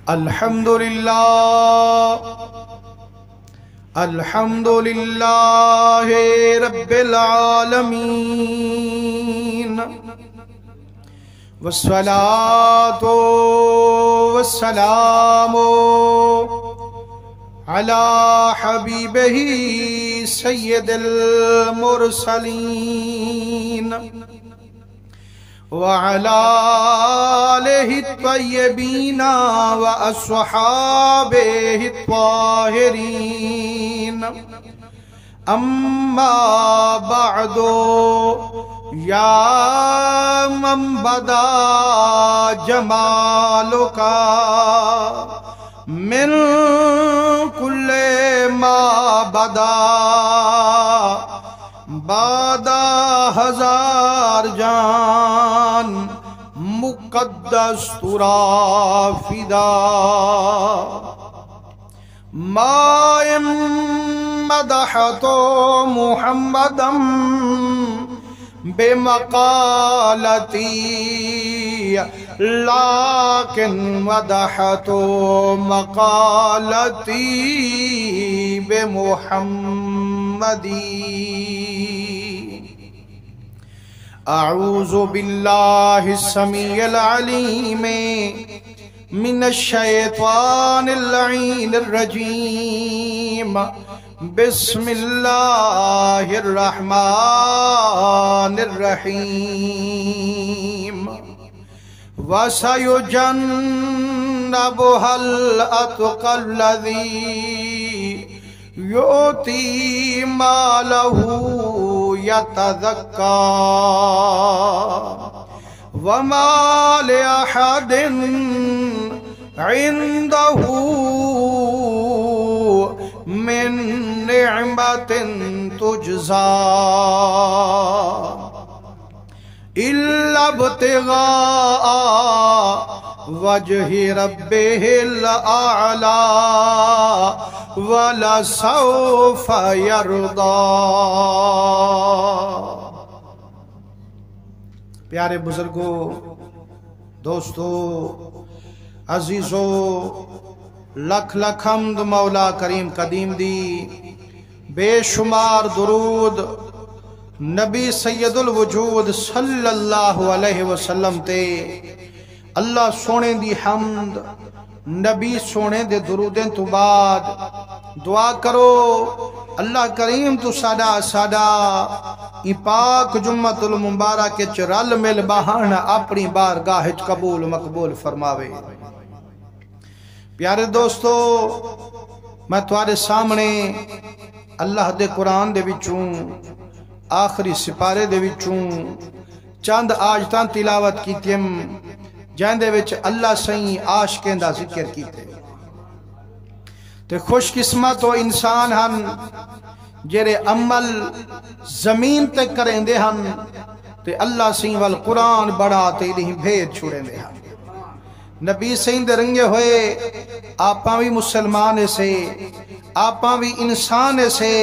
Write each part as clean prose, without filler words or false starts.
Alhamdulillah Rabbil Alameen Wassalatu wassalamu ala habibihi Sayyidil Mursaleen وعلى آله الطيبين وأصحابه الطاهرين أما بعد يا من بدا جمالك من كل ما بدا بادا ہزار جان مقدس ترا فدا ما مدحت محمدا بمقالتي لكن مدحت مقالتي بمحمدي أعوذ بالله السميع العليم من الشيطان اللعين الرجيم بسم الله الرحمن الرحيم وسيجنبها الأتقى الذي يؤتي ماله يتزكى وما لأحد عنده من نعمة تجزى إلا ابتغاء وجه ربه الأعلى ولسوف يرضى پیارے بزرگوں، دوستو، عزیزو، لکھ لکھ حمد مولا کریم قدیم دی، بے شمار درود نبی سید الوجود صلی اللہ علیہ وسلم تے، اللہ سونے دی حمد، نبی سونے دے درودیں تو بعد دعا کرو اللہ کریم تو ساڈا ای پاک جمعۃ المبارک کے چرل مل بہان اپنی بارگاہ قبول مقبول فرماوے۔ پیارے دوستو، میں تمہارے سامنے اللہ دے قرآن دے وچوں آخری سپارے دے وچوں چند آجتاں تلاوت کیتیم جہاں دے وچ اللہ سائیں عاشقیں دا ذکر کیتے تے خوش قسمت و انسان ہن جیرے عمل زمین تے کریں دے ہن تے اللہ سائیں والقرآن بڑا تے نہیں بھید چھوڑیں دے ہن۔ نبی سائیں دے رنگے ہوئے آپاں بھی مسلمان سے آپاں بھی انسان سے،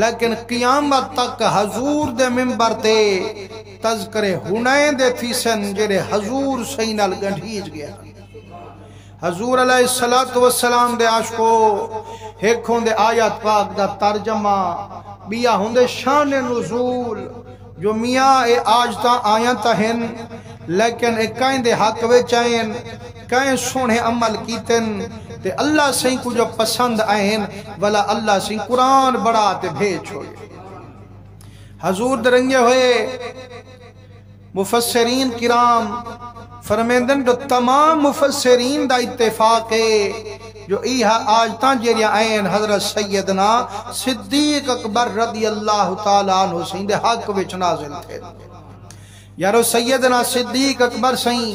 لیکن قیامت تک حضور دے منبر تے تذکرے ہنائیں دے تھیسن جیرے حضور سائیں نال گنڈھیج گیا۔ حضور علیہ السلام دے عاشقو، ایک ہوندے آیت پاک دا ترجمہ، بیا ہوندے شان نزول جو میاں اے آج تا آیاں تا ہن، لیکن ایک کائیں دے حق وے چاہیں کائیں سونے عمل کیتن تے اللہ سائیں کو جو پسند آئیں والا اللہ سائیں قرآن بڑا تے بھیج چھوڑے۔ حضور درنگے ہوئے مفسرین کرام فرمیندن جو تمام مفسرین دا اتفاق ہے جو ایہا آج تاں جیریاں آئین حضرت سیدنا صدیق اکبر رضی اللہ تعالیٰ عنہ سین دے حق وچ نازل تھے۔ یارو سیدنا صدیق اکبر سین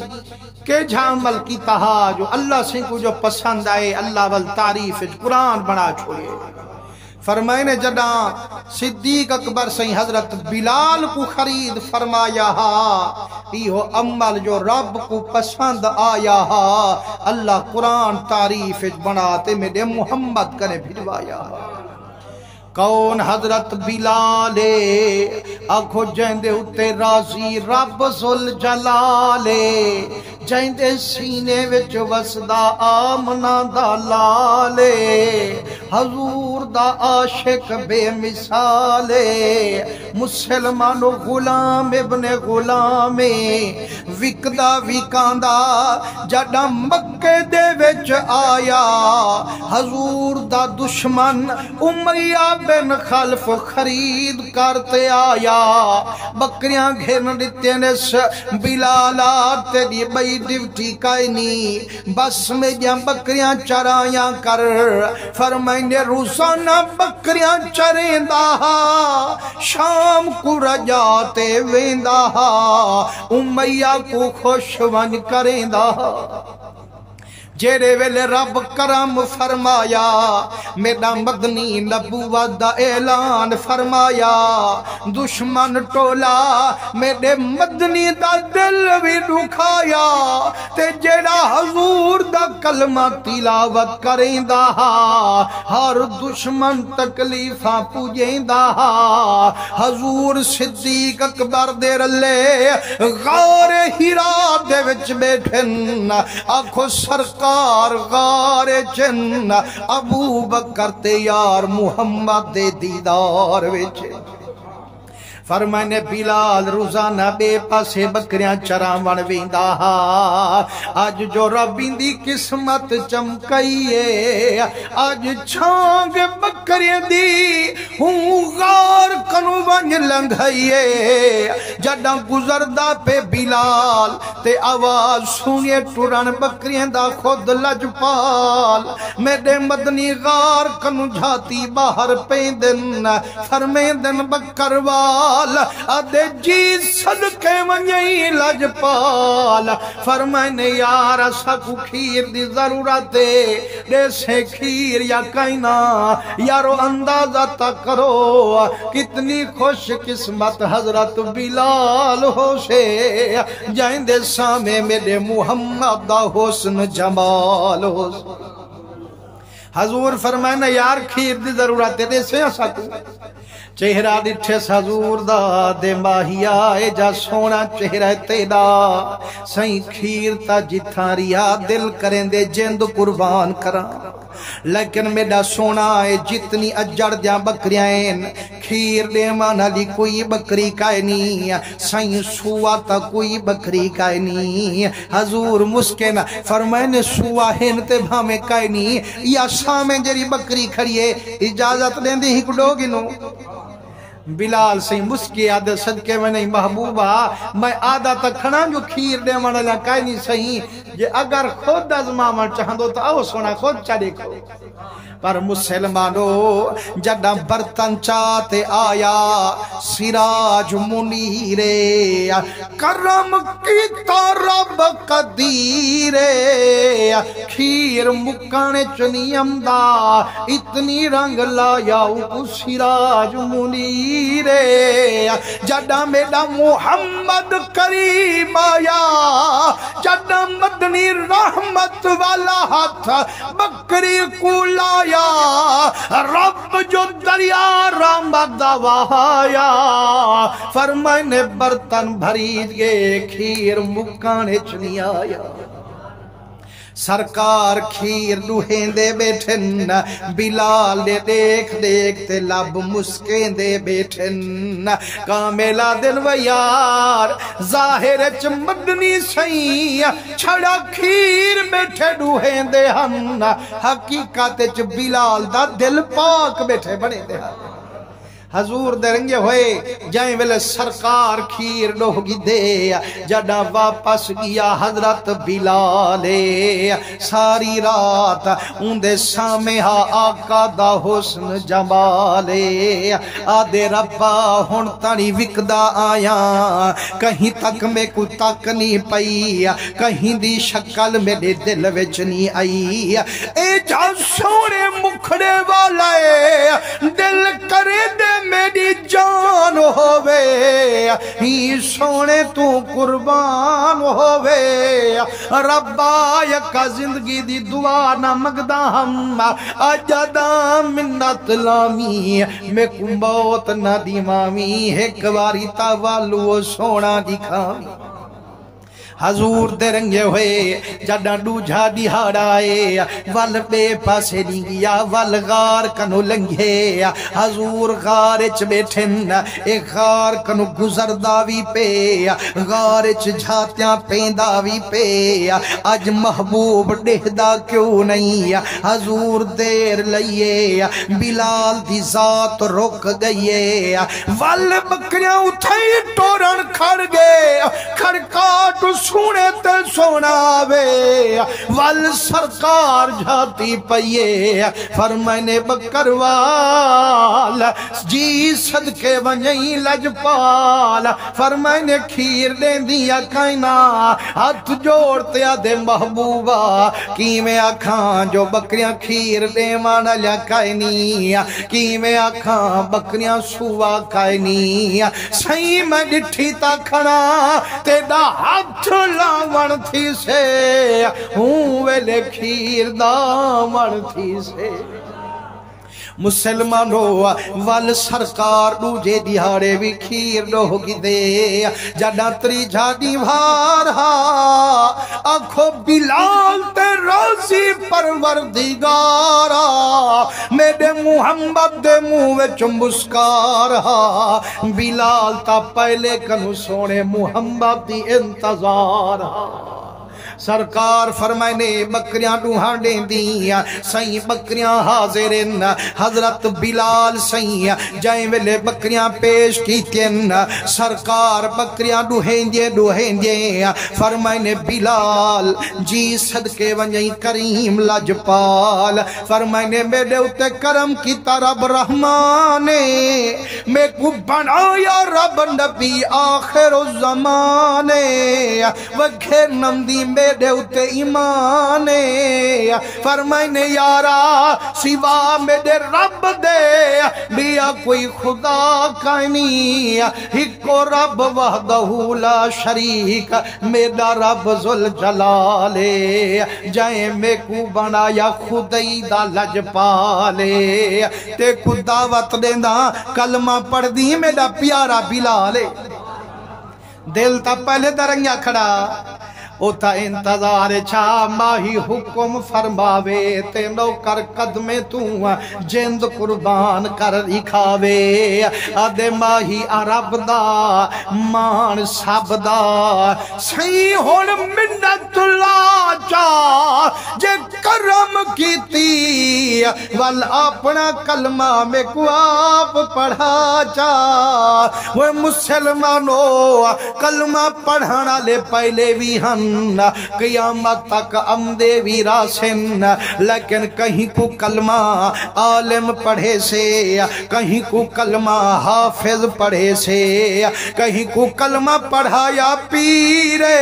کہ جہاں عمل کی تہا جو اللہ سین کو جو پسند آئے اللہ والتعریف قرآن بنا چھوڑے۔ فرمائنے جڑا صدیق اکبر سین حضرت بلال کو خرید فرمایا ہا، ایہو عمل جو رب کو پسند آیا ہا، اللہ قرآن تعریف بناتے میرے محمد کرے بھجوایا ہا۔ کون حضرت بلالے آنکھو جیندے ہوتے راضی رب ذوالجلالے، جائندے سینے وچ وسدا آمنہ دا لالے حضور دا عاشق بے مثالے مسلمانو غلام ابن غلام وکدا وکاندا جڑا مکے دے وچ آیا حضور دا دشمن امیہ بن خلف خرید کرتے آیا بکریاں گھن دیتے نس بلالا تیری بئی ڈیوٹی کائنی بس میں جا بکریاں چرائیاں کر فرمائنے روزانہ بکریاں چرین دہا شام کو رجاتے وین دہا امیہ کو خوش ون کرین دہا جیرے ویلے رب کرم فرمایا میرا مدنی نبوت دا اعلان فرمایا دشمن ٹولا میرے مدنی دا دل بھی دکھایا تے جیڑا حضور دا کلمہ تلاوت کریں دا ہر دشمن تکلیفاں پوجیں دا حضور صدیق اکبر دے رلے غار ہیرا دے وچ بیٹھن آنکھو سرکار غار جن ابو بکر تے یار محمد دے دیدار وچ فرمائنے بلال روزانہ بے پاسے بکریاں چراون ویندا آج جو ربین دی قسمت چمکئیے آج چھانگ بکریاں دی ہوں غار کنو ونج لنگھئیے جڑا گزردہ پہ بلال تے آواز سنیے ٹوران بکریاں دا خود لجپال میرے مدنی غار کنو جھاتی باہر پیندن فرمیندن بکروال ادھے جی صدقے ونجئی لجپال فرمائنے یار سکو کھیر دی ضرورت دے سے کھیر یا کائنا یارو اندازہ تک کرو کتنی خوش قسمت حضرت بلال ہو سے جائندے سامے میرے محمد دا حسن جمال ہو حضور فرمائنے یار کھیر دی ضرورت دے سے سکو چہرہ ڈٹھس حضور دا دے ماہیا اے جا سونا چہرہ تیدا سائیں کھیر تا جتھاریا دل کریں دے جند قربان کران لیکن میڈا سونا ہے جتنی اجڑ دیا بکریائیں کھیر دے مانا لی کوئی بکری کائنی سائیں سوا تا کوئی بکری کائنی حضور مسکن فرمائنے سوا ہنتے بھامے کائنی یا سامیں جری بکری کھڑیے اجازت دیں دے ہی کڑو گنو بلال سے مسکی آدھے صدقے میں نہیں محبوبہ میں آدھا تک کھنا جو کھیر دے مانا لیا کائیں نہیں صحیح یہ اگر خود ازمامر چاہندو تو آو سونا خود چاڑے کو پر مسلمانو جڑا برتن چاہتے آیا سراج منیرے کرم کی رب قدیرے کھیر مکانے چنیم دا اتنی رنگ لایا سراج منیرے جڑا میڈا محمد کریم آیا جڑا مدنی رحمت والا ہاتھ بکری کو لایا رب جو دریا رحمت وہایا فرمائنے برتن بھرید گئے کھیر مکانے چنی آیا سرکار کھیر دوہیں دے بیٹھن بلال دے دیکھ دیکھتے لب مسکیں دے بیٹھن کاملہ دل و یار ظاہر مدنی سائیں چھڑا کھیر بیٹھے دوہیں دے ہم حقیقت بلال دا دل پاک بیٹھے بنے دے ہم حضور درنگے ہوئے جائیں ویلے سرکار کھیر لوگی دے جڑا واپس گیا حضرت بلالے ساری رات اندے سامہا آقا دا حسن جمالے آدھے ربا ہون تانی وکدا آیا کہیں تک میں کو تک نہیں پئی کہیں دی شکل میرے دل وچ نہیں آئی اے جا سونے مکھڑے والا ہے دل کرے دے میری جان ہووے ہی سونے تو قربان ہووے ربا یکا زندگی دی دعا نہ مگدا ہم اجدا منت لامی میں کو موت نہ دیوامی ایک واری تاوالو سونا دکھامی حضور دے رنگے ہوئے جڑا ڈوجھا دیہاڑائے وال بے پاسے لنگیا وال غار کنو لنگے حضور غارچ بیٹھن ایک غار کنو گزر داوی پہ غارچ جھاتیاں پینداوی پہ اج محبوب ڈہدا کیوں نہیں حضور دیر لئیے بلال دی ذات رک گئیے وال بکریاں اٹھائی ٹورن کھڑ گئے کھڑکاٹ سونے تے سونا وے وال سرکار جھاتی پئیے فرمائنے بکروال جی صدقے ونجئی لجپال فرمائنے کھیر دیں دیا کائنا ہاتھ جوڑتے آدھے محبوبہ کی میں آکھاں جو بکریاں کھیر دیں مانا لیا کائنی کی میں آکھاں بکریاں سوا کائنی سہی میں ڈٹھی تا کھڑا تیڑا ہاتھ لاون تھی سے ہوں ویلے کھیر داون تھی سے مسلمانو وال سرکار دوجے دیہاڑے بھی کھیر ڈوگی دے جڑا تری جھاڑی بھارہا آنکھو بلال تے راضی پروردگارا میرے محمد دے منہ وچ مسکارا بلال تا پہلے کنو سونے محمد دی انتظارا سرکار فرمائنے بکریاں ڈوہاں دیں دیا سائیں بکریاں حاضرین حضرت بلال سائیں جائیں ویلے بکریاں پیش کی تین سرکار بکریاں ڈوہیں دیں فرمائنے بلال جی صدقے ونجیں کریم لجپال فرمائنے میرے اتے کرم کی رب رحمانے میں کو بنایا رب نبی آخر الزمانے وگھے نمدی میں دے اتے ایمانے فرمائنے یارا سوا میرے رب دے بیا کوئی خدا کائنی ہکو رب وحدہ لا شریک میرا رب ذوالجلالے جائیں میں کو بنایا خدای دا لجپالے تے کو دعوت دینا کلمہ پڑھ دی میرا پیارا بلالے دل تا پہلے درنگیا کھڑا اوتا انتظار چھا ماہی حکم فرماوے تے نوکر قدمے تو جند قربان کر دکھاوے آدھے ماہی عرب دا مان سب دا سی ہون منت لا چا جے کرم کیتی وال اپنا کلمہ میں کو آپ پڑھا چا وہ مسلمانو کلمہ پڑھانا لے پہلے بھی ہم قیامت تک امدے ویراسن لیکن کہیں کو کلمہ عالم پڑھے سے کہیں کو کلمہ حافظ پڑھے سے کہیں کو کلمہ پڑھایا پیرے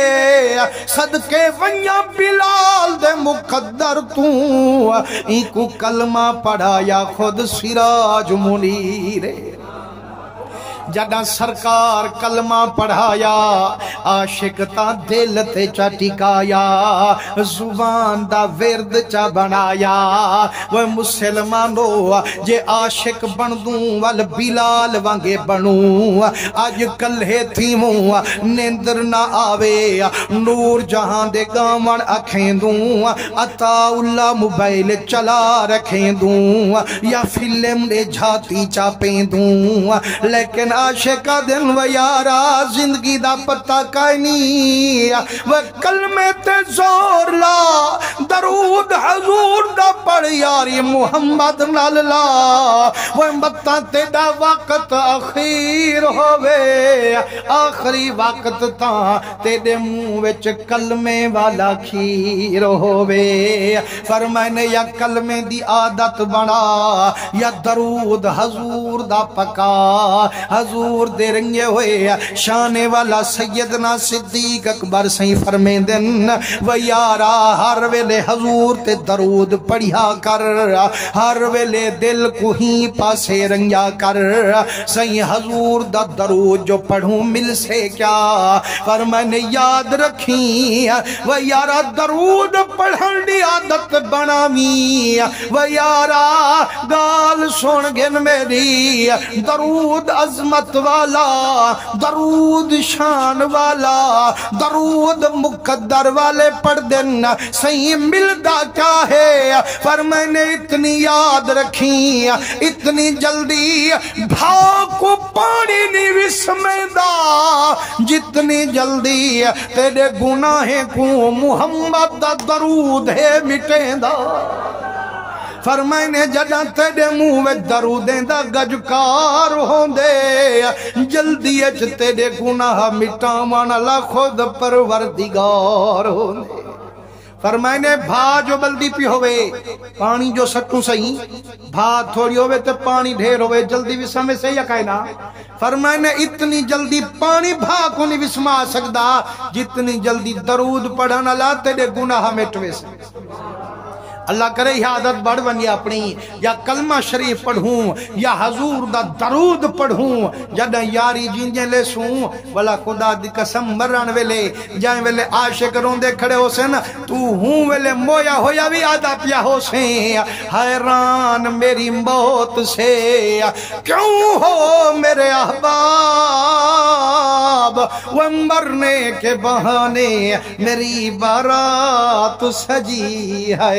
صدقے ونیا بلال دے مقدر تو ان کو کلمہ پڑھایا خود سراج منیرے جڑا سرکار کلمہ پڑھایا عاشق تا دل تے چا ٹکایا زبان دا ورد چا بنایا وہ مسلمانو جے عاشق بن دوں وال بلال وانگے بنوں آج کلے تھیموں نیندر نہ آوے نور جہاں دے گامن اکھیں دوں عطا اللہ موبائل چلا رکھیں دوں یا فلم دے جھاتی چاپیں دوں لیکن عاشقہ دن و یارا زندگی دا پتہ کائنی و کلمے تے زور لا درود حضور دا پڑھ یاری محمد ناللہ و مطا تے دا وقت اخیر ہوئے آخری وقت تا تے دے موچ کلمے والا کھیر ہوئے فرمائنے یا کلمے دی عادت بنا یا درود حضور دا پکا حضور دے رنگے ہوئے شانے والا سیدنا صدیق اکبر سہی فرمین دن و یارا ہر ویلے حضور تے درود پڑھیا کر ہر ویلے دل کو ہی پاسے رنگیا کر سہی حضور دا درود جو پڑھوں مل سے کیا فرمائنے یاد رکھیں و یارا درود پڑھن دی عادت بناوی و یارا گال سن گن میری درود عظمت والا درود شان والا درود مقدر والے پڑھ دینا صحیح ملدا کیا ہے پر میں نے اتنی یاد رکھی اتنی جلدی بھاؤ کو پانی نہیں وسمیدا جتنی جلدی تیرے گناہیں کو محمد دا درود ہے مٹیں دا فرمائنے جڑا تیرے منہ میں درودیں دا گجکار ہوں دے جلدی اچ تیرے گناہ مٹاوان اللہ خود پروردگار ہوں دے فرمائنے بھا جو بلدی پی ہوئے پانی جو سٹوں سہی بھا تھوڑی ہوئے تو پانی ڈھیر ہوئے جلدی وسمے سے یا کہنا فرمائنے اتنی جلدی پانی بھا کو نہیں وسما سکدا جتنی جلدی درود پڑھانا لا تیرے گناہ مٹوے سے اللہ کرے یہ عادت بڑھ بنی اپنی یا کلمہ شریف پڑھوں یا حضور دا درود پڑھوں جدہ یاری جینجیں لے سوں والا خدا دی قسم مران ویلے جائیں ویلے عاشق روندے کھڑے ہو سے نا تو ہوں ویلے مویا ہویا بھی آدھا پیا ہو سے حیران میری موت سے کیوں ہو میرے احباب وہ مرنے کے بہانے میری بارات سجی ہے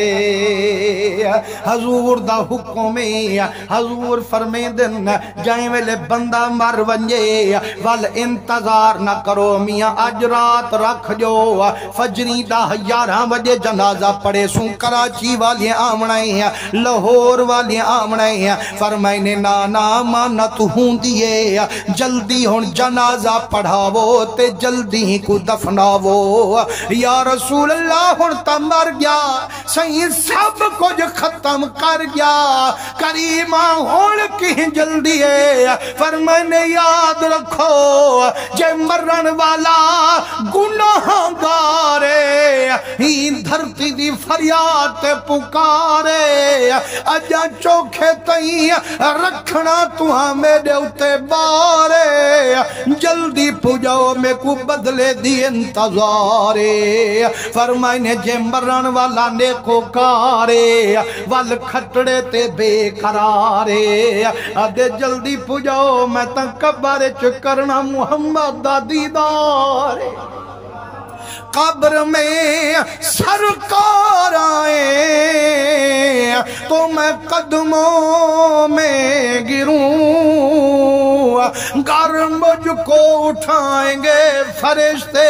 حضور دا حکم حضور فرمائیں دن جائیں ویلے بندہ مر ونجے وال انتظار نہ کرو میاں اج رات رکھ جو فجری دا 11 بجے جنازہ پڑے سوں کراچی والی آمنائیں لاہور والی آمنائیں فرمائیں نانا مانت ہوں دیے جلدی ہون جنازہ پڑھاوو تے جلدی کو دفناوو یا رسول اللہ ہون تا مر گیا صحیح سب کچھ ختم کر گیا کریمہ ہوڑ کی جلدی ہے فرمائنے یاد رکھو جے مرن والا گناہ گارے ہی دھرتی دی فریاد پکارے اجا چوکھے تئیں رکھنا تو ہمیں دے اتے بارے جلدی پجاؤ میں کو بدلے دی انتظارے فرمائنے جے مرن والا نیکو کارے وال کھٹڑے تے بے قرارے آدھے جلدی پجاؤ میں تا قبر چکرنا محمد دا دیدارے قبر میں سرکار آئے تو میں قدموں میں گروں گر مجھ کو اٹھائیں گے فرشتے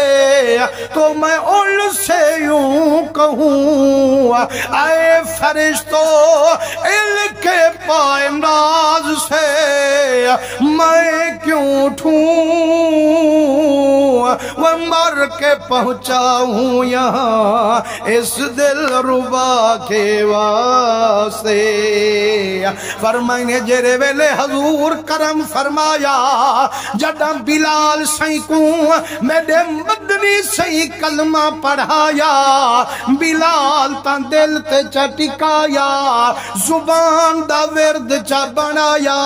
تو میں ان سے یوں کہوں اے فرشتو ان کے پائے ناز سے میں کیوں اٹھوں وہ مر کے پہنچاؤں یہاں اس دل ربا کے واسطے فرمائنے جرے ویلے حضور کرم فرمایا جدہ بلال سیکوں میرے مدنی سی کلمہ پڑھایا بلال تا دل تے چٹکایا زبان دا ورد چا بنایا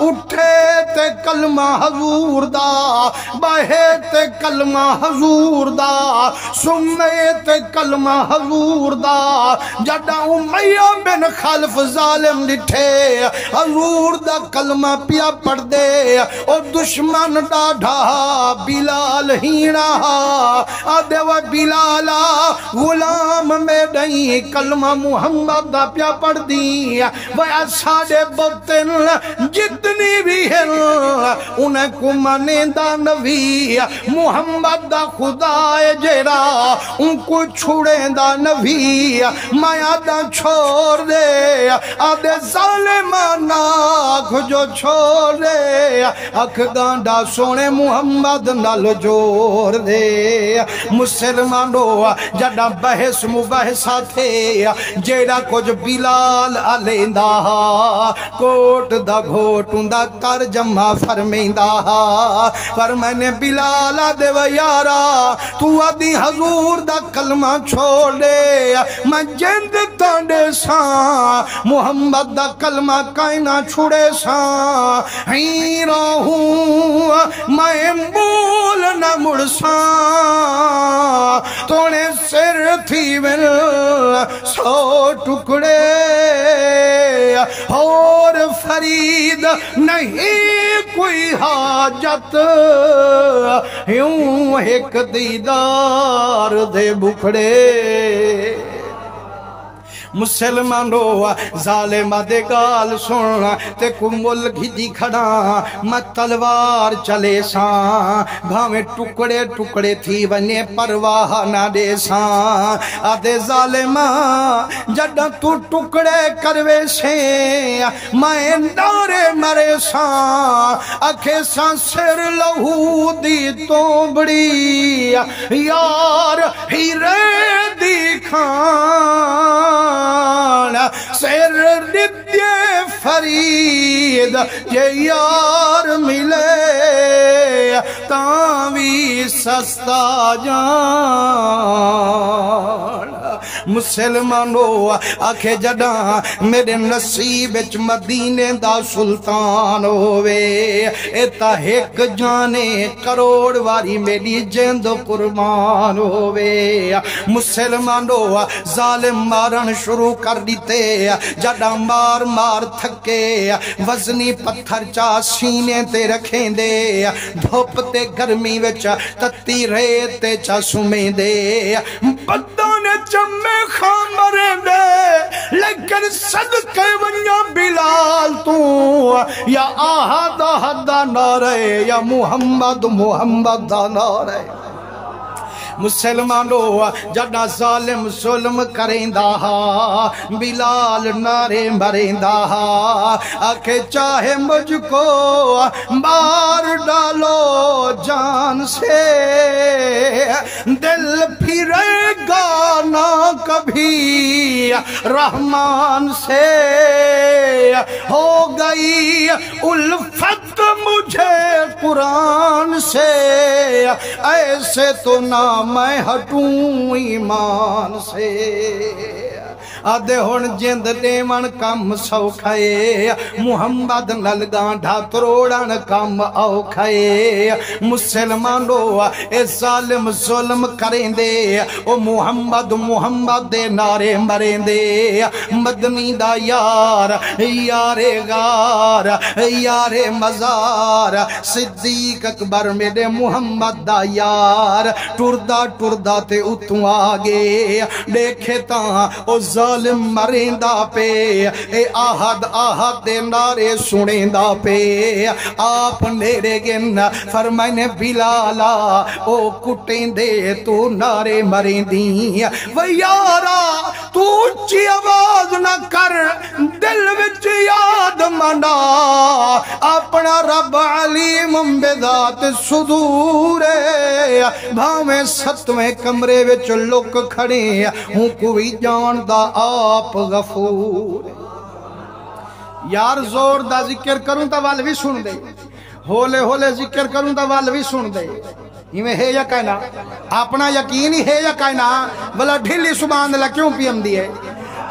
اٹھے تے کلمہ حضور دا بہے تے کلمہ حضور دا سمے تے کلمہ حضور دا جدہ امیہ بن خلف ظالم لٹھے حضور دا کلمہ پیا پڑھ دے اور دشمن ڈاڑھا بلال ہینا آدھے و بلالا غلام میں نہیں کلمہ محمد دا پیا پڑھ دی وہ ساڑے بطن جتنی بھی ہیں انہیں کو مانے دا نبی محمد دا خدا جیرا ان کو چھوڑے دا نبی مایا دا چھوڑ دے آدھے ظالمان آنکھ جو چھوڑ دے اکھ گانڈا سونے محمد نال جوڑ دے مسلمانو جڑا بحث مبحثہ تھے جیڑا کچھ بلال علیندہ کوٹ دا گھوٹوں دا ترجمہ فرمیندہ فرمائنے بلال دے و یارا تو ادھی حضور دا کلمہ چھوڑ دے میں جند تانڈے ساں محمد دا کلمہ کائنہ چھوڑے ساں پیرا ہوں میں بول نہ مڑساں تونے سر تھی ول 100 ٹکڑے اور فرید نہیں کوئی حاجت یوں ایک دیدار دے بکھڑے مسلمانو ظالمہ دے گال سن تے کمول گھدی کھڑا میں تلوار چلے ساں بھاویں ٹکڑے ٹکڑے تھی ونے پرواہ نہ دے ساں آدھے ظالمہ جڈا تو ٹکڑے کروے سے میں ڈارے مرے ساں اکھے ساں سر لہو دی تو بڑی یار ہیرے دی کھان سر ردیے فرید یہ یار ملے تاوی سستا جان مسلمانو آکھے جڑا میرے نصیب اچ مدینے دا سلطان ہوئے ایتا ایک جانے کروڑ واری میری جند قربان ہوئے مسلمانو ظالم مارن شروع کر دیتے جڑا مار مار تھکے وزنی پتھر چا سینے تے رکھیں دے دھوپ تے گرمی وچ تتی ریتے چا سمیں دے بدان چمے خامرے دے لیکن صدقے ونیا بلال تو یا آہد آہد نارے یا محمد محمد نارے مسلمانو جڑا ظالم ظلم کریں دا بلال نارے مریں دا آکھے چاہے مجھ کو مار ڈالو جان سے دل پھرے گا نہ کبھی رحمان سے ہو گئی الفت مجھے قرآن سے ایسے تو نام میں ہٹوں ایمان سے آدھے ہون جند دیون کم سوکھائے محمد نلگاں ڈھاتروڑن کم اوکھائے مسلمانو اے ظالم ظلم کریں دے او محمد محمد دے نارے مریں دے مدنی دا یار یار غار یار مزار صدیق اکبر میرے محمد دا یار ٹردہ ٹردہ تے اتوں آگے دیکھے تاں او ظالم مریندا پہ اے آہد آہد دے نارے سنیندا پہ آپ نیرے گن فرمائنے بلالا او کٹیں دے تو نارے مریندی ویارا تو اچھی آواز نہ کر دل وچ یاد منا اپنا رب علیم بذات صدورے بھاویں ستویں کمرے وچ لک کھڑے ہوں کوئی جان دا آپ غفور یار زور دا ذکر کروں تا وال بھی سن دے ہولے ہولے ذکر کروں تا وال بھی سن دے ہمیں ہے یا کہنا اپنا یقینی ہے یا کہنا بلا ڈھلی سبحان اللہ کیوں پیم دیئے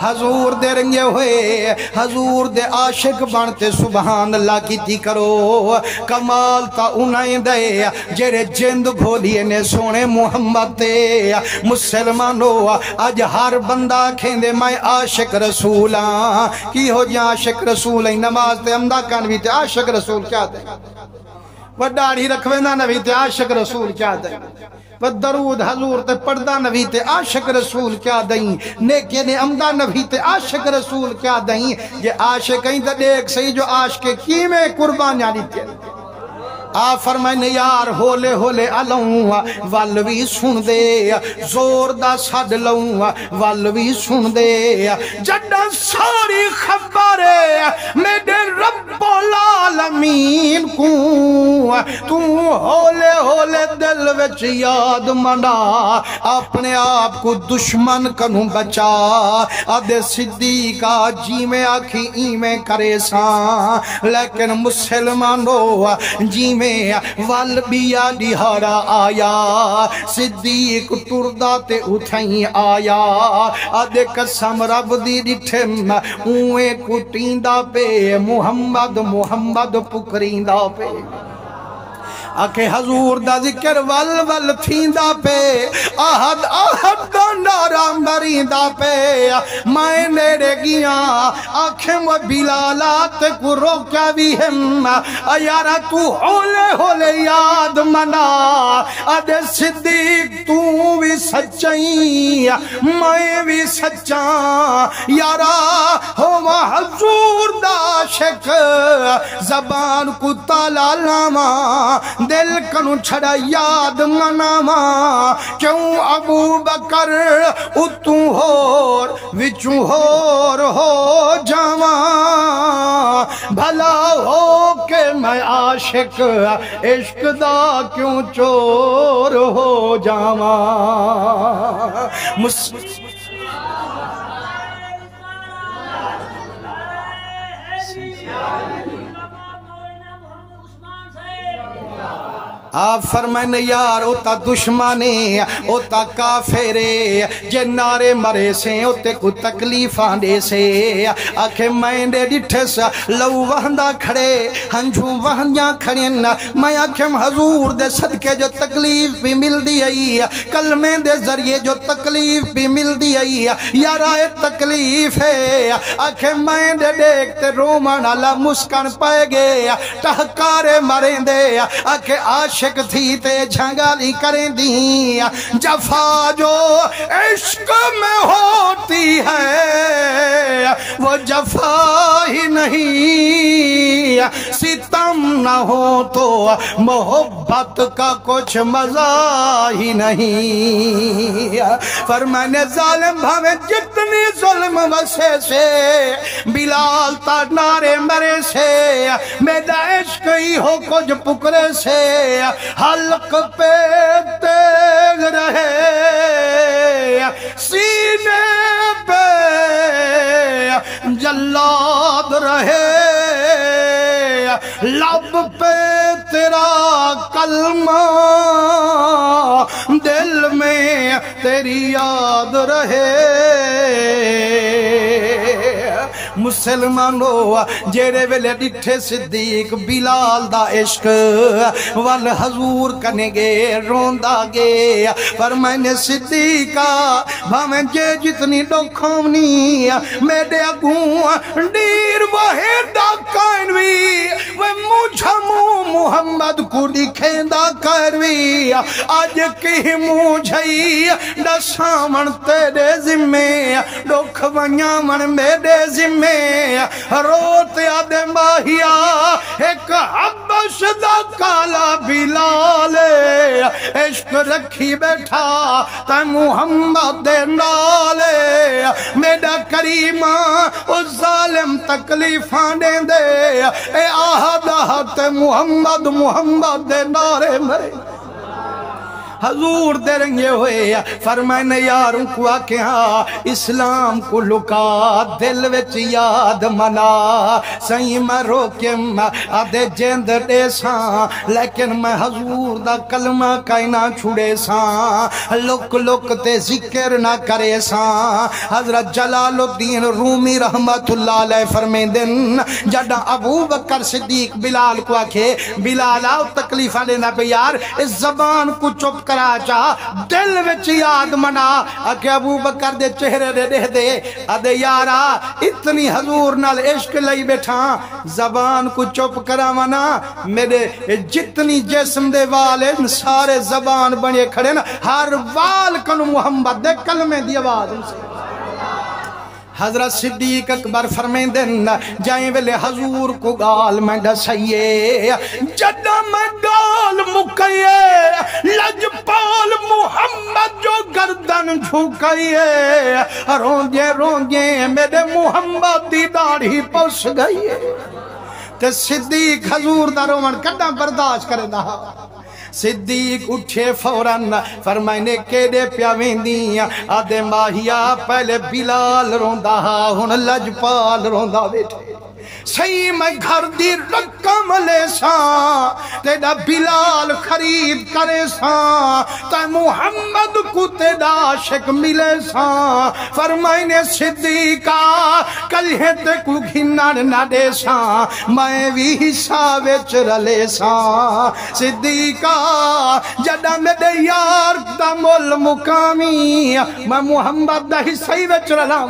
حضور دے رنگے ہوئے حضور دے عاشق بانتے سبحان اللہ کی تی کرو کمال تا انہیں دے جیرے جند گھولیے نے سونے محمد دے مسلمانو آج ہر بندہ کھیندے میں عاشق رسولاں کی ہو جی عاشق رسول نماز تے امدہ کانوی تے عاشق رسول کیا دے وہ داڑھی رکھوے نا نوی تے عاشق رسول کیا دے وہ درود حضور تے پردہ نبی تے عاشق رسول کیا دائیں نیکے نے امدہ نبی تے عاشق رسول کیا دائیں یہ عاشقیں تے دیکھ سہی جو عاشق کی میں قربان یعنی تے آپ فرمائنے یار ہولے ہولے علوں والوی سن دے زور دا سڈ لوں والوی سن دے جڈا ساری خبرے میرے رب العالمین کو تو ہولے ہولے دل وچ یاد منا اپنے آپ کو دشمن کنوں بچا آدھے صدیقہ جی میں آکھی ای میں کرے ساں لیکن مسلمانو جی میں میں وال بیا دہارا آیا صدیق ٹردا تے اتھائیں آیا آدھے قسم رب دی ڈٹھم اوے کٹیندا پہ محمد محمد پکریندا پہ آکھے حضور دا ذکر ول ول تھیندا پہ آہد آہد دا نارا مریندا پہ میں نیڑے گیا آکھیں و بلالات کو روکیا بھی ہم یارا تو ہولے ہولے یاد منا آدھے صدیق تو بھی سچائیں میں بھی سچاں یارا ہو حضور دا عاشق زبان کو تالا لاما دل کنو چھڑا یاد مناما کیوں ابو بکر اتوں ہور وچوں ہور ہو جاما بھلا ہو کہ میں عاشق عشق دا کیوں چور ہو جاما آپ فرمائنے یار اوتا دشمنے اوتا کافرے جے نارے مرے سے اوتے کو تکلیف آنے سے آکھے میں نے ڈٹھے سا لو وہندہ کھڑے ہنجو وہندیاں کھڑیں میں آکھے حضور دے صدقے جو تکلیف بھی مل دی آئی کلمے دے ذریعے جو تکلیف بھی مل دی آئی یارا تکلیف ہے آکھے میں نے دیکھتے رومان اللہ مسکن پائے گے ٹہکارے مریں دے آکھے عاشق تھی تے جھنگالی کریں دی جفا جو عشق میں ہوتی ہے وہ جفا ہی نہیں ستم نہ ہو تو محبت کا کچھ مزہ ہی نہیں فرمانے ظالم بھاوے جتنی ظلم وسے سے بلال تا نارے مرے سے میرا عشق ہی ہو کچھ پکرے سے حلق پہ تیغ رہے سینے پہ جلاد رہے لب پہ تیرا کلمہ دل میں تیری یاد رہے مسلمانو جیرے ویلے ڈٹھے صدیق بلال دا عشق وال حضور کنے گے روندہ گے فرمائنے صدیقہ بھامیں جے جتنی ڈوکھومنی میڈے اگوں ڈیر وہے ڈاکائنوی وہ مجھا محمد کو دکھیندہ کروی آج کی مجھائی ڈسامن تیرے ذمے ڈوکھوانیاں من میڈے ذمے روتے آدھے ماہیا ایک حبش دا کالا بلالے عشق رکھی بیٹھا تے محمد دے نالے میڈا کریمہ اس ظالم تکلیفان دے اے آہد آہد محمد محمد دے نارے مرے حضور دے رنگے ہوئے فرمائنے یاروں کو آکے ہاں اسلام کو لکا دل وچ یاد منا سہی میں روکیم آدھے جیند دے ساں لیکن میں حضور دا کلمہ کائنا چھوڑے ساں لک لک تے ذکر نہ کرے ساں حضرت جلال الدین رومی رحمت اللہ علیہ فرمین دن جڑا ابو بکر صدیق بلال کو آکے بلال آؤ تکلیفہ لینا پہ یار اس زبان کو چپ کرا چاہ دل وچ یاد منا کہ ابو بکر دے چہرے دے دے دے ادھے یارا اتنی حضور نال عشق لئی بیٹھا زبان کو چپ کرا منا میرے جتنی جسم دے والے سارے زبان بنے کھڑے نا ہر وال کنو محمد دے کلمے دی آواز ان سے حضرت صدیق اکبر فرمین دن جائیں ویلے حضور کو گال میں ڈسائیے جدہ میں گال مکئیے لجپال محمد جو گردن جھوکئیے رونگے رونگے میرے محمد دی داڑھی پوس گئیے تے صدیق حضور دا رومن کڈا برداشت کرے دا صدیق اٹھے فوراً فرمائنے کیڑے پیاویں دیاں آدھے ماہیا پہلے بلال روندہ ہن لجپال روندہ بیٹھے صحیح میں گھر دی رقم لے ساں تیڑا بلال خرید کرے ساں تے محمد کو تیڑا عاشق ملے ساں فرمائنے صدیقہ کلھے تے کو گھنن نہ دے ساں میں بھی حصہ وچ رلے ساں صدیقہ جڑا میرے یار دا مول مقامی میں محمد دا حصہ ہی وچ رلاں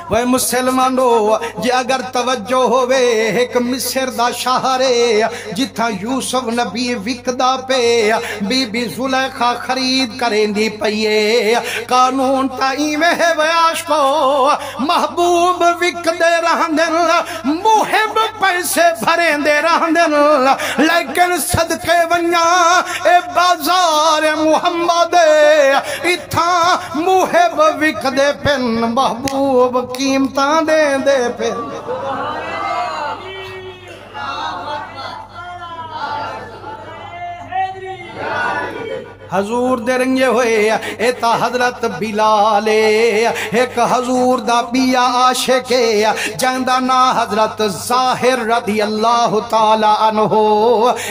وہ مسلمانو جی اگر توجہ ہوئے ایک مصر دا شہرے جتھا یوسف نبی وکدا پہ بی بی زلیخا خرید کریں دی پئیے قانون تائیں میں ہے بیاش کو محبوب وکدے رہندن محب پیسے بھریں دے رہندن لیکن صدقے ونیا اے بازار محمد اتھا محب وکدے پن محبوب قیمتاں دے دے پھر حضور دے رنگے ہوئے ایتا حضرت بلالے ایک حضور دا بیا عاشقے جاندہ نا حضرت ظاہر رضی اللہ تعالی عنہ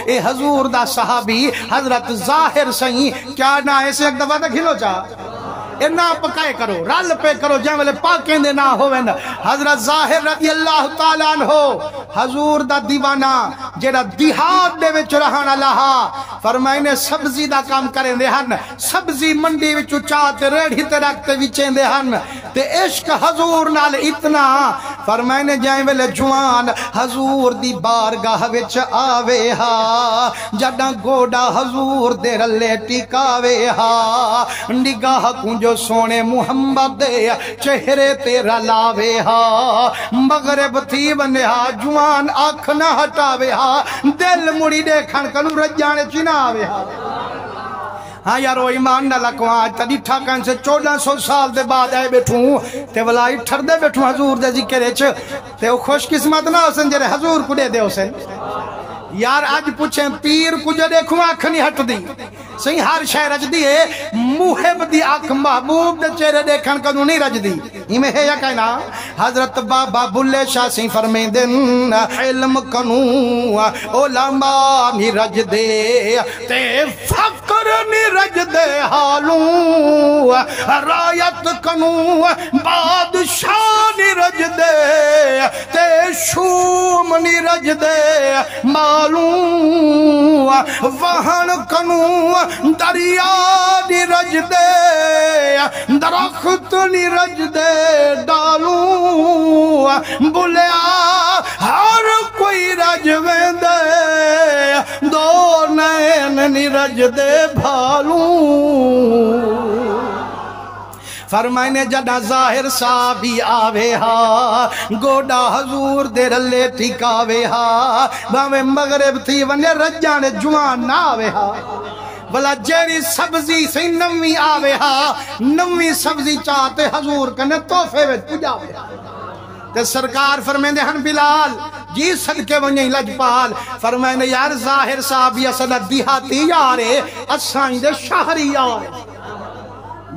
اے حضور دا صحابی حضرت ظاہر سہی کیا نا ایسے ایک دفعہ دا کھلو چاہ اے نا پکائے کرو رال پہ کرو جائیں والے پاکیں دے نا ہوئے حضرت ظاہر رضی اللہ تعالیٰ عنہ حضور دا دیوانہ جیڑا دیہات دے وچ رہانا لہا فرمائنے سبزی دا کام کریں دے ہن سبزی منڈی وچ چاہتے ریڑھی تے رکھتے وچیں دے ہن تے عشق حضور نال اتنا فرمائنے جائیں والے جوان حضور دی بارگاہ وچ آوے ہا جڑا گوڑا حضور دے رلے ٹکاوے ہا نگاہ کنج جو سونے محمد دے چہرے تیرا لاوے ہا مغرب تھی بنے ہا جوان آنکھ نہ ہٹاوے ہا دل مڑی دے کھن کنو رجانے چناوے ہا ہاں یارو ایمان نہ لکھو آج تا ڈٹھا کن سے 1400 سال دے بعد آئے بیٹھوں تے ولائی ٹھر دے بیٹھوں حضور دے ذکرے چھ تے وہ خوش قسمت نہ حسن جرے حضور کو دے دے حسن یار آج پوچھیں پیر کو جو دیکھوں آنکھ نہیں ہٹ دی صحیح ہر شے رج دی ہے محب دی آنکھ محبوب دے چہرے دیکھن کنو نہیں رج دی ہی میں ہے یا کہنا حضرت بابا بلے شاہ سی فرمین دن علم کنو علماء نہیں رج دے تے فقر نہیں رج دے حالوں رایت کنو بادشاہ نہیں رج دے تے شوم نہیں رج دے معلوم وہن کنو دریا نی رج دے درخت نی رج دے ڈالوں بلیا ہر کوئی رج ویندے دو نین نی رج دے بھالوں فرمائنے جڑا ظاہر صحابی آوے ہا گوڑا حضور دے رلے ٹھکاوے ہا باوے مغرب تھی ونے رجانے جوان نہ آوے ہا بلا جیری سبزی سے نمی آوے ہا نمی سبزی چاہتے حضور کنے توفے ویت پجاوے ہا تے سرکار فرمائنے ہن بلال جی صدقے ونجیں لجپال فرمائنے یار ظاہر صحابی اصلا دیہاتی یارے اسائیں دے شہری یارے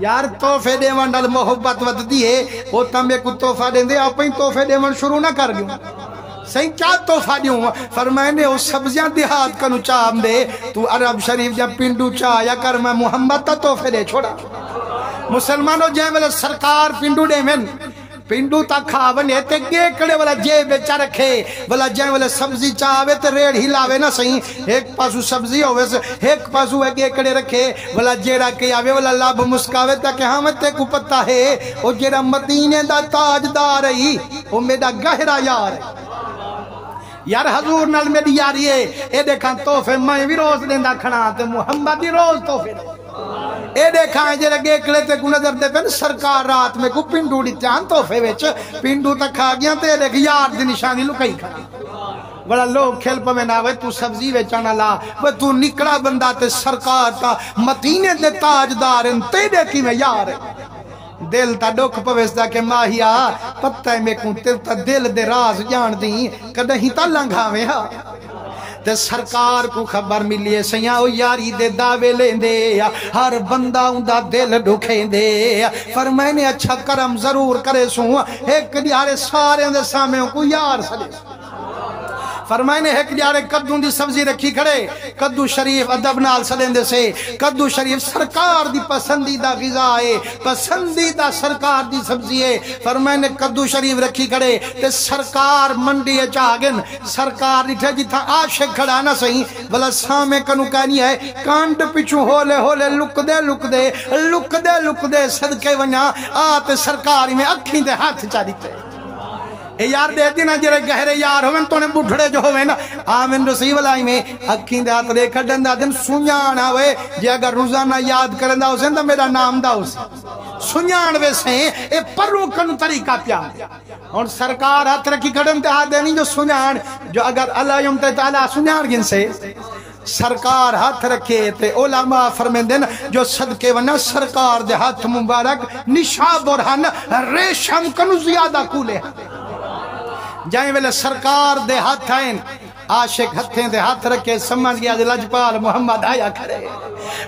یار توفے دے ونڈل محبت ود دیئے وہ تمہیں کو توفہ دیں دے آپ ہی توفے دے ون شروع نہ کر گیوں صحیح کیا توفہ دیوں فرمائنے وہ سبزیاں دیہات کنو چاہم دے تو عرب شریف جب پنڈو چاہ یا کر میں محمد تا توفے دے چھوڑا مسلمانوں جائیں والے سرکار پنڈو دے من پنڈو تا کھاونے تے گیکڑے والا جیب چا رکھے والا جائیں والے سبزی چاہوے تے ریڑ ہلاوے نہ صحیح ایک پاسو سبزی ہوئے سے ایک پاسو ہے گیکڑے رکھے والا جیرا کے آوے والا لاب مسکاوے تاکہ ہمیں تے کو پتہ ہے وہ جیرا مدینے دا تاجدار ہے وہ میرا گہرا یار ہے یار حضور نال میری یاری ہے اے دیکھاں توفے میں بھی روز دیندہ کھڑا تے محمد دی روز توفے اے دیکھاں جے لگے کلے تے کو نظر دے پہن سرکار رات میں کو پنڈو ڈی چاہن توفے ویچ پنڈو تک کھا گیا تے دیکھ یار دی نشانی لکائی کھڑا بڑا لوگ کھیل پہ میں ناوے تو سبزی ویچانا لا وہ تو نکڑا بندہ تے سرکار تا مدینے دے تاجدار ان تے دیکھی میں یار دل تا ڈوک پویستا کہ ماہیا پتہ ہے میں کون تے تا دل دے راز جان دیں کدہ ہی تا لنگا میں ہاں تے سرکار کو خبر ملی ہے سیاں او یاری دے دعوے لین دے ہر بندہ اندہ دل ڈکھیں دے فرمائے نے اچھا کرم ضرور کرے سوں ایک دیارے سارے دے سامنے کو یار سلے فرمائے نے ایک دیارے کدوں دی سبزی رکھی کھڑے کدو شریف ادب نال سلندے سے کدو شریف سرکار دی پسندیدہ غذا ہے پسندیدہ سرکار دی سبزی ہے فرمائے نے کدو شریف رکھی کھڑے تے سرکار منڈی چاگن سرکار نٹھے جتھا عاشق کھڑا نہ سہی بلا سامنے کنو کہنی ہے کانڈ پچھو ہولے ہولے لک دے صدقے ونیا آتے سرکاری میں اکھیں دے ہاتھ چاہ دیتے اے یار دے دینا جرے گہرے یار ہوئے تو نے بڑھڑے جو ہوئے نا آمین رسی والائی میں اکھیں دے ہاتھ دے کھڑن دا دن سنیانا ہوئے جے اگر روزانہ یاد کرن دا اسے دا میرا نام دا اسے سنیان ویسے اے پرو کنو طریقہ پیا اور سرکار ہاتھ رکھی کھڑن تے ہاتھ دینی جو سنیان جو اگر اللہ یوم تعالیٰ سنیان گن سے سرکار ہاتھ رکھے تے علماء فرمیندن جو صدقے ونا سرکار دے ہاتھ مبارک نشاب اور ہن ریشم کنو زیادہ کولے جائیں ویلے سرکار دے ہاتھ آئیں عاشق ہتھیں دے ہاتھ رکھے سمجھ گیا لجپال محمد آیا کرے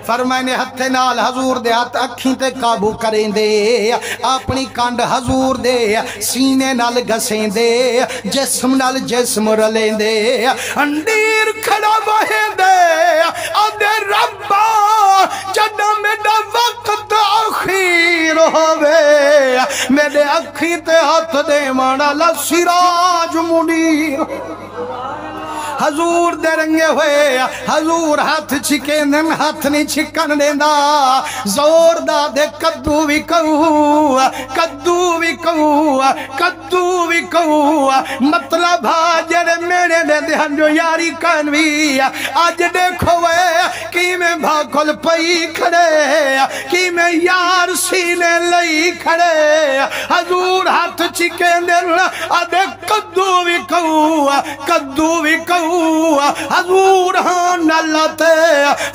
فرمائے نے ہتھے نال حضور دے ہاتھ اکھیں تے قابو کریں دے اپنی کانڈ حضور دے سینے نال گھسیں دے جسم نال جسم رلیں دے انڈیر کھڑا بہیں دے آدھے ربا جدہ میڈا وقت آخیر ہوئے میرے اکھیں تے ہاتھ دے مانا لسراج منیر حضور دے رنگے ہوئے حضور ہاتھ چھکے دن ہاتھ نہیں چھکن دیندہ زور دا دے کدو بھی کہو مطلب جڑے میرے دے دہن جو یاری کنوی آج دیکھو وے کی میں بھاکل پئی کھڑے کی میں یار سینے لئی کھڑے حضور ہاتھ چھکے دن آدھے کدو بھی کہو حضور ہاں اللہ تے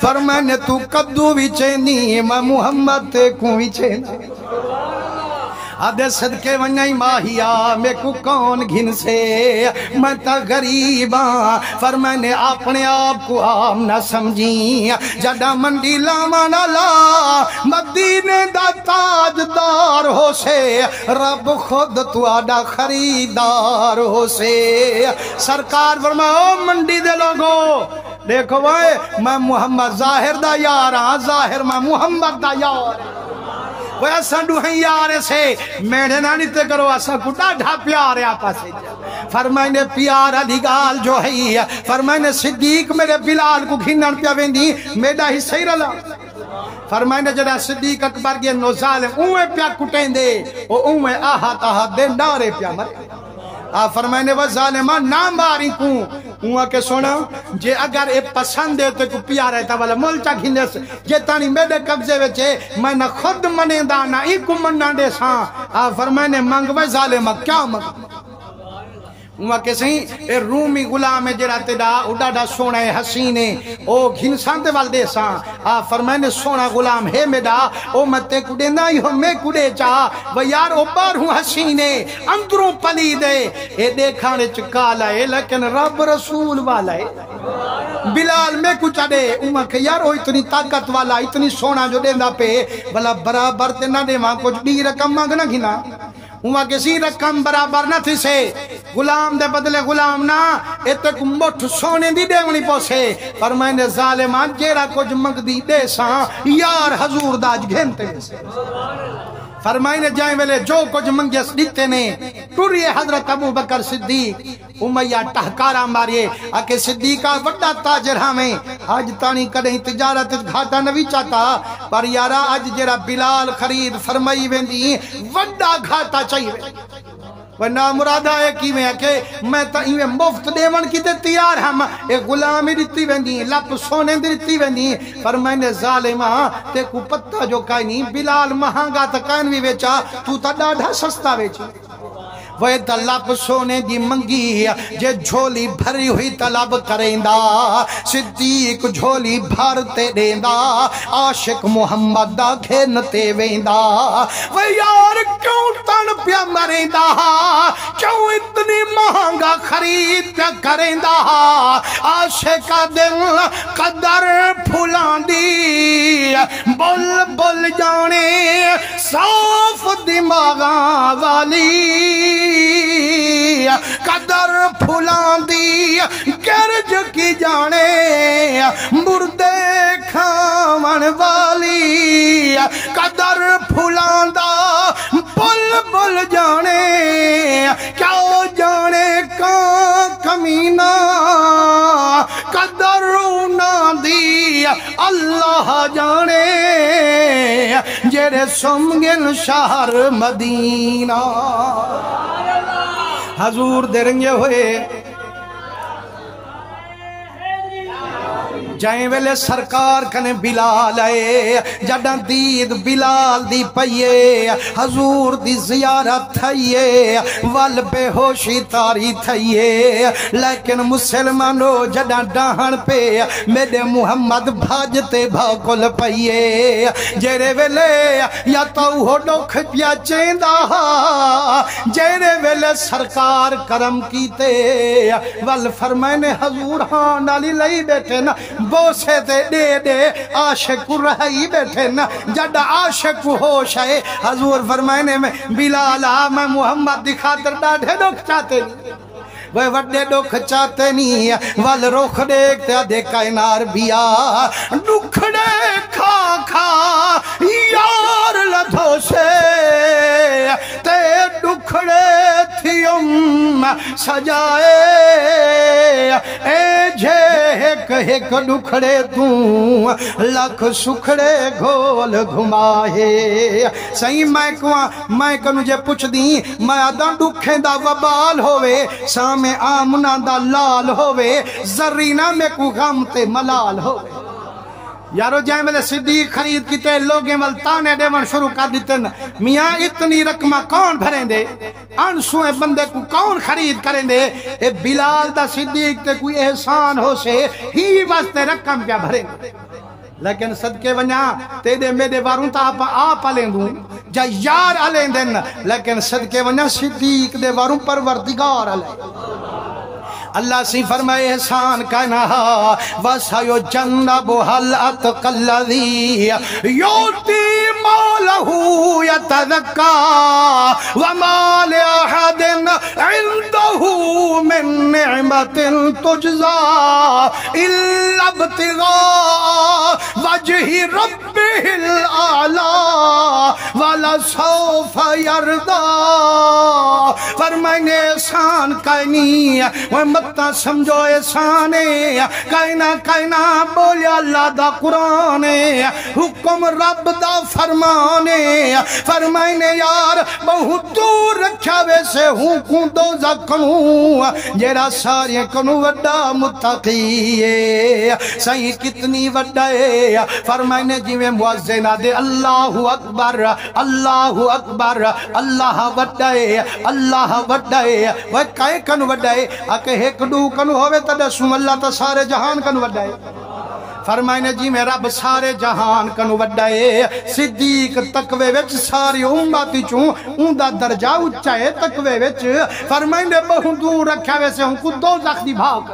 فرمانے تو کدو بھی چینی میں محمد تے کو بھی چینی آدھے صدقے ونیائی ماہیا میں کو کون گھن سے میں تا غریباں فرمانے اپنے آپ کو عام نہ سمجھی جڑا منڈی لاوانا لا مدینے دا تاجدار ہو سے رب خود تو آڈا خریدار ہو سے سرکار فرماؤ منڈی دے لوگو دیکھو بھائی میں محمد ظاہر دا یار ہاں ظاہر میں محمد دا یار وہ ایسا ڈوہیں یارے سے میرے نانی تے کرو ایسا کٹا ڈھا پیارے آپا سے فرمائنے پیارا دیگال جو ہے فرمائنے صدیق میرے بلال کو گھنن پیا ویندی میڈا ہی صحیح رلا فرمائنے جڑا صدیق اکبر گئے نو ظالم اوہ پیا کٹیں دے اوہ آہا دے نارے پیا مرے فرمائنے وہ ظالمان نام باری کوں اوہ کے سونا جے اگر اے پسند ہے تو کو پیا رہتا والا ملچا گھنے سے جے تانی میرے قبضے وچے میں نہ خود منے دانا ای کو منہ دے ساں فرمائنے منگوے ظالمان کیا منگ اوہ کے سہیں اے رومی غلام جرا تیڑا اڈا دا سونا ہے حسینے او گھن سانتے والدے ساں فرمائنے سونا غلام ہے میڈا او متے کڑے نائی ہو میں کڑے چاہ وہ یار او بار ہوں حسینے اندروں پلی دے اے دیکھانے چکالا ہے لیکن رب رسول والا ہے بلال میں کچھ دے اوہ کہ یار او اتنی طاقت والا اتنی سونا جو دیندہ پہ بلا برابر تے نہ دے وہاں کچھ بھی رقم مانگنا گھنا اوہ کسی رقم برابر نہ تھی سے غلام دے بدلے غلام نہ ایتے کو مٹھ سونے دی دے ونی پوسے فرمائنے ظالمان جیرا کچھ منگ دی دے ساں یار حضور داج گھنتے سے فرمائنے جائیں ویلے جو کچھ منگیس دیتے نے ٹوریے حضرت ابو بکر صدیق امیہ ٹہکارا ماریے آکے صدیقہ وڈا تاجر ہمیں آج تانی کدیں تجارت گھاٹا نوی چاہتا پر یارا آج جیرا بلال خرید فرمائی ویندی وڈا گھاٹا چاہیے ورنہ مرادہ ہے کی میں کہ میں تا ایویں مفت دیون کی تے تیار ہم ایک غلامی دیتی ویندی لپ سونے دیتی ویندی فرمائنے ظالمہ تے کو پتہ جو کائنی بلال مہنگا تا کائن بھی ویچا تو تا ڈاڑھا سستا ویچی وہ طلب سونے دی منگی جے جھولی بھری ہوئی طلب کریندا صدیق جھولی بھرتے دیندا عاشق محمد دا گھنتے ویندا وہ یار کیوں تن پیا مریندا کیوں اتنی مہنگا خرید پیا کریندا عاشق کا دل قدر پھولان دی بل بل جانے صاف دماغاں والی قدر پھولان دی کرج کی جانے مردے کھاون والی قدر پھولان دا بل بل جانے کیا جانے کا کمینہ قدر نہ دی اللہ جانے جیرے سمگن شہر مدینہ حضور درنگے ہوئے جائیں ویلے سرکار کنے بلال آئے جڑاں دید بلال دی پئیے حضور دی زیارت تھئیے وال بے ہوشی تاری تھئیے لیکن مسلمانو جڑاں ڈاہن پہ میرے محمد بھاجتے بھاکل پئیے جیرے ویلے یا تو ہو ڈوکھ پیا چیندہ جیرے ویلے سرکار کرم کیتے وال فرمائنے حضور ہاں نالی لئی بیٹھے نا بوسے دے دے عاشق رہی بیٹھے نا جڑا عاشق ہوش ہے حضور فرمائنے میں بلالا میں محمد دی خاطر ڈاڑھے ڈوکھ چاہتے نہیں وہ وڈے ڈوکھ چاہتے نہیں وال روخ دیکھتے دے کائنار بیا ڈکھڑے کھا کھا یار لدھو سے تے ڈکھڑے تھیم سجائے اے جھے ایک ڈکھڑے توں لکھ سکھڑے گھول گھمائے صحیح میں کنو جے پچھ دیں میں آدھا ڈکھیں دا وبال ہوئے سامے آمنہ دا لال ہوئے زرینہ میں کو غم تے ملال ہوئے یارو جائیں میں صدیق خرید کیتے لوگیں والتانے دیون شروع کر دیتے میاں اتنی رقمہ کون بھریں دے انسویں بندے کو کون خرید کریں دے اے بلال دا صدیق تے کوئی احسان ہو سے ہی واسطے رقم کیا بھریں دے لیکن صدقے ونیا تیدے میدے واروں تا آپ علیں دوں جا یار علیں دن لیکن صدقے ونیا صدیق دے واروں پروردگار علیں اللہ سی فرمائے احسان کہنا وَسَيُ جَنَّبُهَا الْأَتْقَى الَّذِي يُؤْتِي مَالَهُ يَتَزَكَّى وَمَا لِأَحَدٍ عِندَهُ مِن نِعْمَةٍ تُجْزَى إِلَّا ابْتِغَاءَ وَجْهِ رَبِّهِ الْأَعْلَى وَلَسَوْفَ يَرْضَى فرمائے احسان کہنی متا سمجھو احسانے کائنا بولیا اللہ دا قرآن حکم رب دا فرمانے فرمائنے یار بہت دور رکھا ویسے ہوں کون دو زکنوں جیرا سارے کنو وڈا متقیے صحیح کتنی وڈا ہے فرمائنے جی میں موازنہ دے اللہ اکبر اللہ اکبر اللہ وڈا ہے اللہ وڈا ہے وہ کائے کنو وڈا ہے آکے ایک دو کنو ہوئے تدسوں اللہ تا سارے جہان کنو وڈائے فرمائنے جی میں رب سارے جہان کنو وڈائے صدیق تقوی وچ ساری امتی چون ان دا درجہ اچھائے تقوی وچ فرمائنے بہن دور رکھا ویسے ہوں کو دو زخدی بھاگ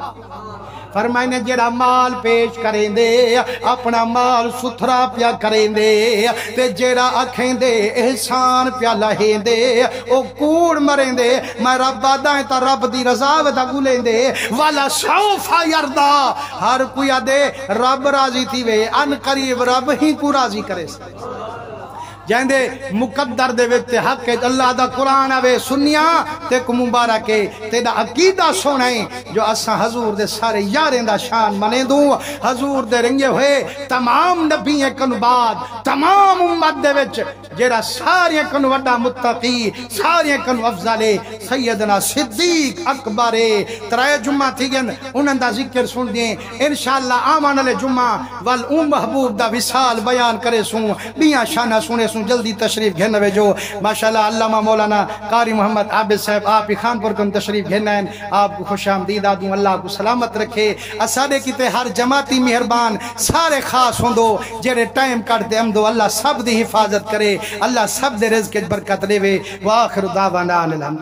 فرمائنے جیڑا مال پیش کریں دے اپنا مال ستھرا پیا کریں دے تے جیڑا اکھیں دے احسان پیا لہیں دے او کوڑ مریں دے میں رب آدھائیں تا رب دی رضا ودا گلیں دے والا سوفا یردا ہر کوئی آدھے رب راضی تھی وے ان قریب رب ہی کو راضی کرے جائیں دے مقدر دے ویتے حق ہے اللہ دا قرآن آوے سنیا تے کو مبارکے تے دا عقیدہ سونائیں جو اساں حضور دے سارے یاریں دا شان منے دوں حضور دے رنگے ہوئے تمام نبییں کنو بعد تمام امت دے وچ جیرا سارے کنو وڈا متقی سارے کنو افضل سیدنا صدیق اکبر ترائے جمعہ تھی گن انہاں دا ذکر سن دیں انشاءاللہ آمان علی جمعہ محبوب دا وصال بیان کرے سوں بیاں شانہ سنے سن جلدی تشریف گھن ویجو ماشاءاللہ علامہ مولانا قاری محمد عابد صاحب آپ ہی خان پر کن تشریف گھنائیں آپ کو خوش آمدید آدوں اللہ کو سلامت رکھے اسادے کیتے ہر جماعتی مہربان سارے خاص ہوندو جڑے ٹائم کٹ دے امدو اللہ سب دی حفاظت کرے اللہ سب دے رزق برکت دے وے وآخر دعوانا الحمد